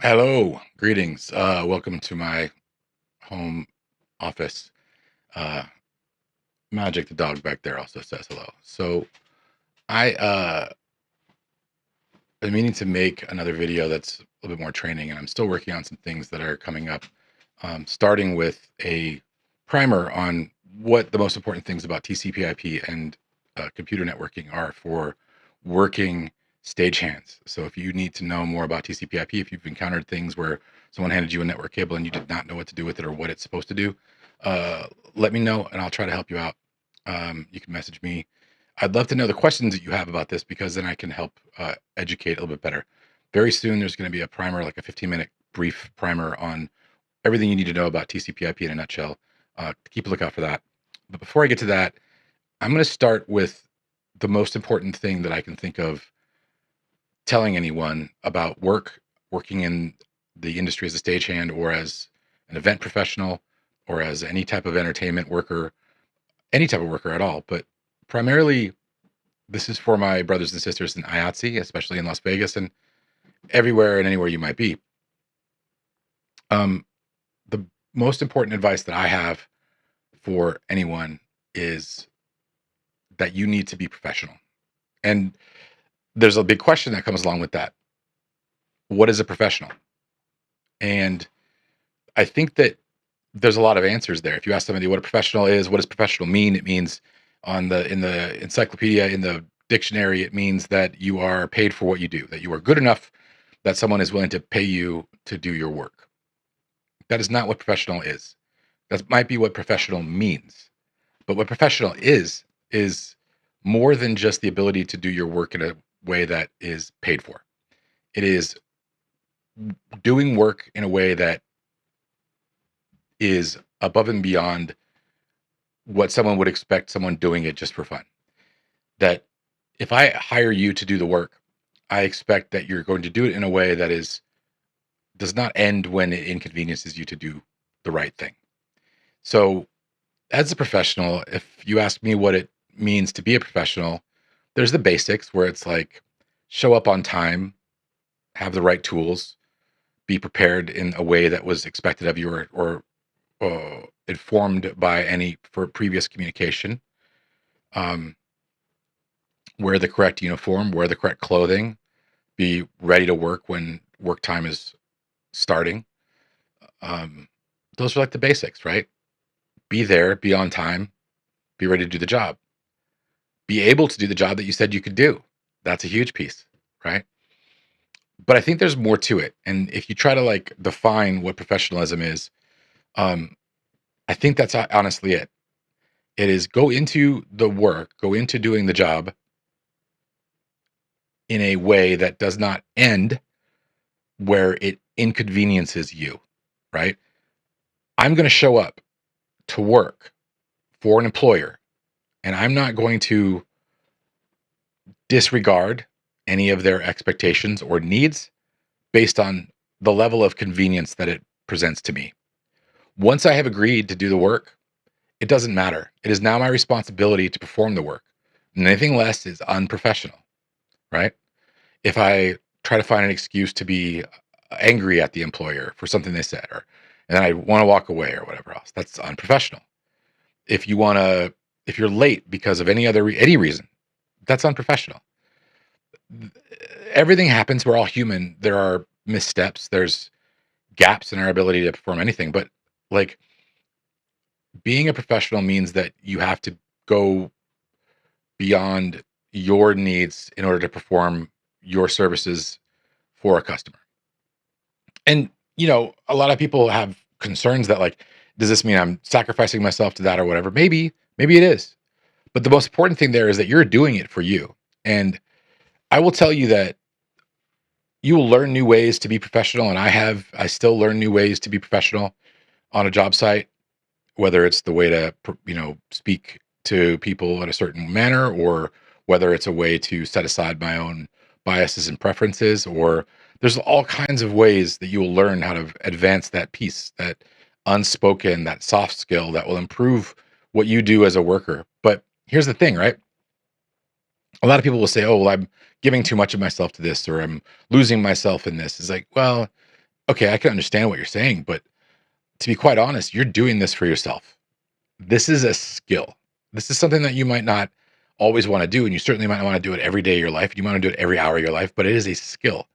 Hello, greetings. Welcome to my home office. Uh, Magic the dog back there also says hello. So I am meaning to make another video that's a little bit more training, and I'm still working on some things that are coming up. Starting with a primer on what the most important things about TCP/IP and computer networking are for working stagehands. So if you need to know more about TCP/IP, if you've encountered things where someone handed you a network cable and you did not know what to do with it or what it's supposed to do, uh, let me know and I'll try to help you out. You can message me. I'd love to know the questions that you have about this because then I can help educate a little bit better. Very soon, there's going to be a primer, like a 15-minute brief primer on everything you need to know about TCP/IP in a nutshell. Keep a lookout for that. But before I get to that, I'm going to start with the most important thing that I can think of telling anyone about working in the industry as a stagehand or as an event professional or as any type of entertainment worker, any type of worker at all. But primarily, this is for my brothers and sisters in IATSE, especially in Las Vegas and everywhere and anywhere you might be. Um, the most important advice that I have for anyone is that you need to be professional. And there's a big question that comes along with that. What is a professional? And I think that there's a lot of answers there. If you ask somebody what a professional is, what does professional mean? It means in the encyclopedia, in the dictionary, it means that you are paid for what you do, that you are good enough that someone is willing to pay you to do your work. That is not what professional is. That might be what professional means. But what professional is more than just the ability to do your work in a way that is paid for. It is doing work in a way that is above and beyond what someone would expect someone doing it just for fun. That if I hire you to do the work, I expect that you're going to do it in a way that does not end when it inconveniences you to do the right thing. So, as a professional, if you ask me what it means to be a professional, there's the basics where it's like show up on time, have the right tools, be prepared in a way that was expected of you or informed by any for previous communication. Um, Wear the correct uniform, wear the correct clothing, be ready to work when work time is starting. Um, those are like the basics, right? Be there, be on time, be ready to do the job, be able to do the job that you said you could do. That's a huge piece, right? But I think there's more to it. And if you try to like define what professionalism is, um, I think that's honestly it. It is go into the work, go into doing the job in a way that does not end where it inconveniences you, right? I'm going to show up to work for an employer and I'm not going to disregard any of their expectations or needs based on the level of convenience that it presents to me. Once I have agreed to do the work, it doesn't matter. It is now my responsibility to perform the work. And anything less is unprofessional, right? If I try to find an excuse to be angry at the employer for something they said, or and then I want to walk away or whatever else, that's unprofessional. If you want to, if you're late because of any reason, that's unprofessional. Everything happens. We're all human. There are missteps. There's gaps in our ability to perform anything. But like being a professional means that you have to go beyond your needs in order to perform your services for a customer. And a lot of people have concerns that like, does this mean I'm sacrificing myself to that or whatever? Maybe it is. But the most important thing there is that you're doing it for you. And I will tell you that you will learn new ways to be professional. And I still learn new ways to be professional on a job site, whether it's the way to, speak to people in a certain manner, or whether it's a way to set aside my own biases and preferences, or there's all kinds of ways that you will learn how to advance that piece, that unspoken, that soft skill that will improve what you do as a worker. But here's the thing, right? A lot of people will say, "Oh, well, I'm giving too much of myself to this, or I'm losing myself in this." It's like, well, okay, I can understand what you're saying, but to be quite honest, you're doing this for yourself. This is a skill. This is something that you might not always want to do, and you certainly might not want to do it every day of your life. You might want to do it every hour of your life, but it is a skill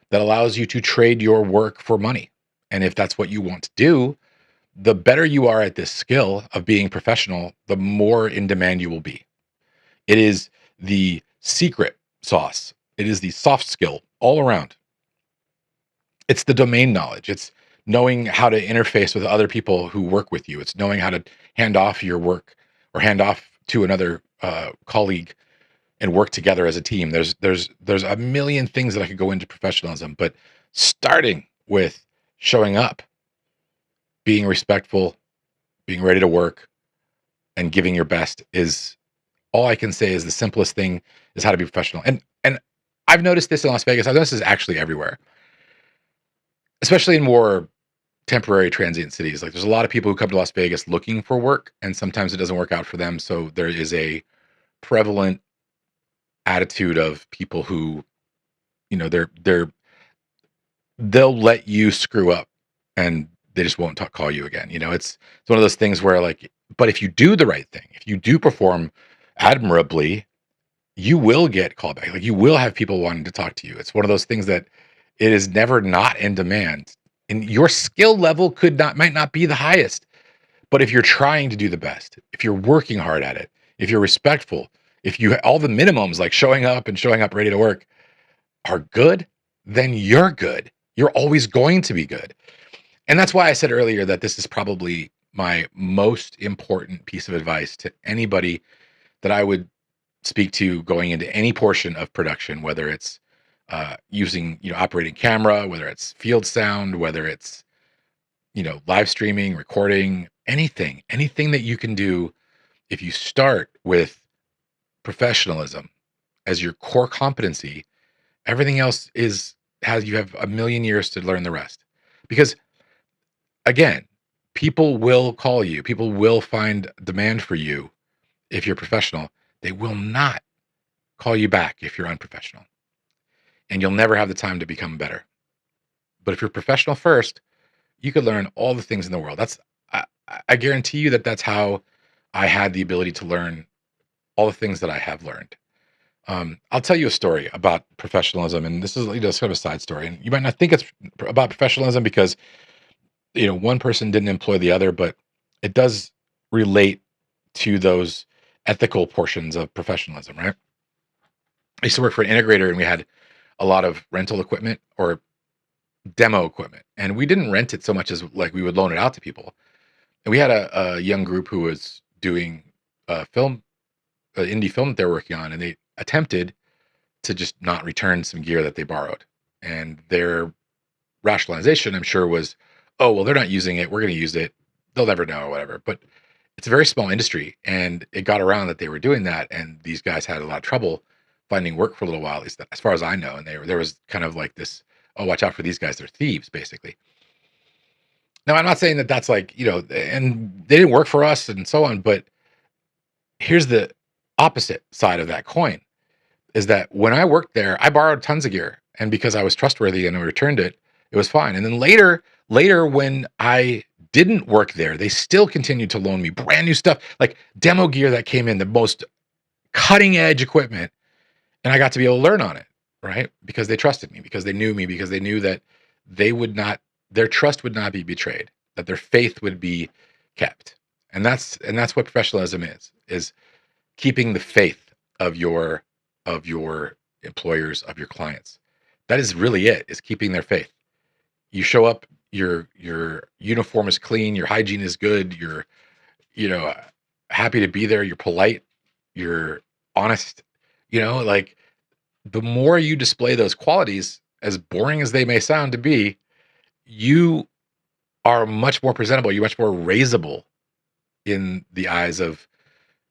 that allows you to trade your work for money. And if that's what you want to do, the better you are at this skill of being professional, the more in demand you will be. It is the secret sauce. It is the soft skill all around. It's the domain knowledge. It's knowing how to interface with other people who work with you. It's knowing how to hand off your work or hand off to another colleague and work together as a team. There's a million things that I could go into professionalism, but starting with showing up, being respectful, being ready to work, and giving your best is all I can say is the simplest thing is how to be professional. And I've noticed this in Las Vegas. I've noticed this actually everywhere, especially in more temporary transient cities. Like there's a lot of people who come to Las Vegas looking for work, and sometimes it doesn't work out for them. So there is a prevalent attitude of people who, they'll let you screw up and they just won't call you again. It's one of those things where like, but if you do the right thing, if you do perform admirably, you will get called back. Like you will have people wanting to talk to you. It's one of those things that it is never not in demand. And your skill level might not be the highest, but if you're trying to do the best, if you're working hard at it, if you're respectful, if you all the minimums like showing up and showing up ready to work are good, then you're good. You're always going to be good. And that's why I said earlier that this is probably my most important piece of advice to anybody that I would speak to going into any portion of production, whether it's using, operating camera, whether it's field sound, whether it's, live streaming, recording, anything that you can do. If you start with professionalism as your core competency, everything else you have a million years to learn the rest. Because again, people will call you, people will find demand for you if you're professional. They will not call you back if you're unprofessional. And you'll never have the time to become better. But if you're professional first, you could learn all the things in the world. I guarantee you that that's how I had the ability to learn all the things that I have learned. I'll tell you a story about professionalism, and this is sort of a side story. And you might not think it's about professionalism because one person didn't employ the other, but it does relate to those ethical portions of professionalism, right? I used to work for an integrator, and we had a lot of rental equipment or demo equipment, and we didn't rent it so much as like we would loan it out to people. And we had a young group who was doing film, indie film that they're working on, and they attempted to just not return some gear that they borrowed. And their rationalization, I'm sure, was, oh, well, they're not using it. We're going to use it. They'll never know or whatever. But it's a very small industry, and it got around that they were doing that. And these guys had a lot of trouble finding work for a little while, at least as far as I know. And there was kind of like this, oh, watch out for these guys. They're thieves, basically. Now, I'm not saying that that's like, and they didn't work for us and so on. But here's the opposite side of that coin is that when I worked there, I borrowed tons of gear. And because I was trustworthy and I returned it, it was fine. And then later when I didn't work there, they still continued to loan me brand new stuff, like demo gear that came in, the most cutting edge equipment. And I got to be able to learn on it, right? Because they trusted me, because they knew me, because they knew that their trust would not be betrayed, that their faith would be kept. And that's what professionalism is keeping the faith of your employers, of your clients. That is really it, is keeping their faith. You show up, your uniform is clean, your hygiene is good, you're you know happy to be there, you're polite, you're honest, like the more you display those qualities, as boring as they may sound to be, you are much more presentable, you're much more raisable in the eyes of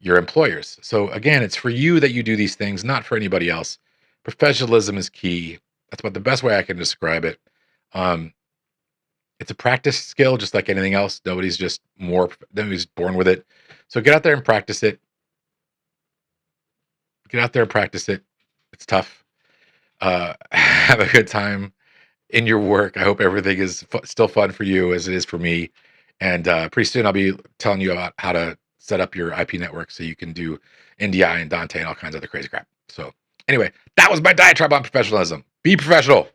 your employers. So again, it's for you that you do these things, not for anybody else. Professionalism is key. That's about the best way I can describe it. Um, it's a practice skill, just like anything else. Nobody's born with it. So get out there and practice it. Get out there and practice it. It's tough. Have a good time. in your work. I hope everything is still fun for you as it is for me. And pretty soon I'll be telling you about how to set up your IP network so you can do NDI and Dante and all kinds of other crazy crap. So anyway, that was my diatribe on professionalism. Be professional.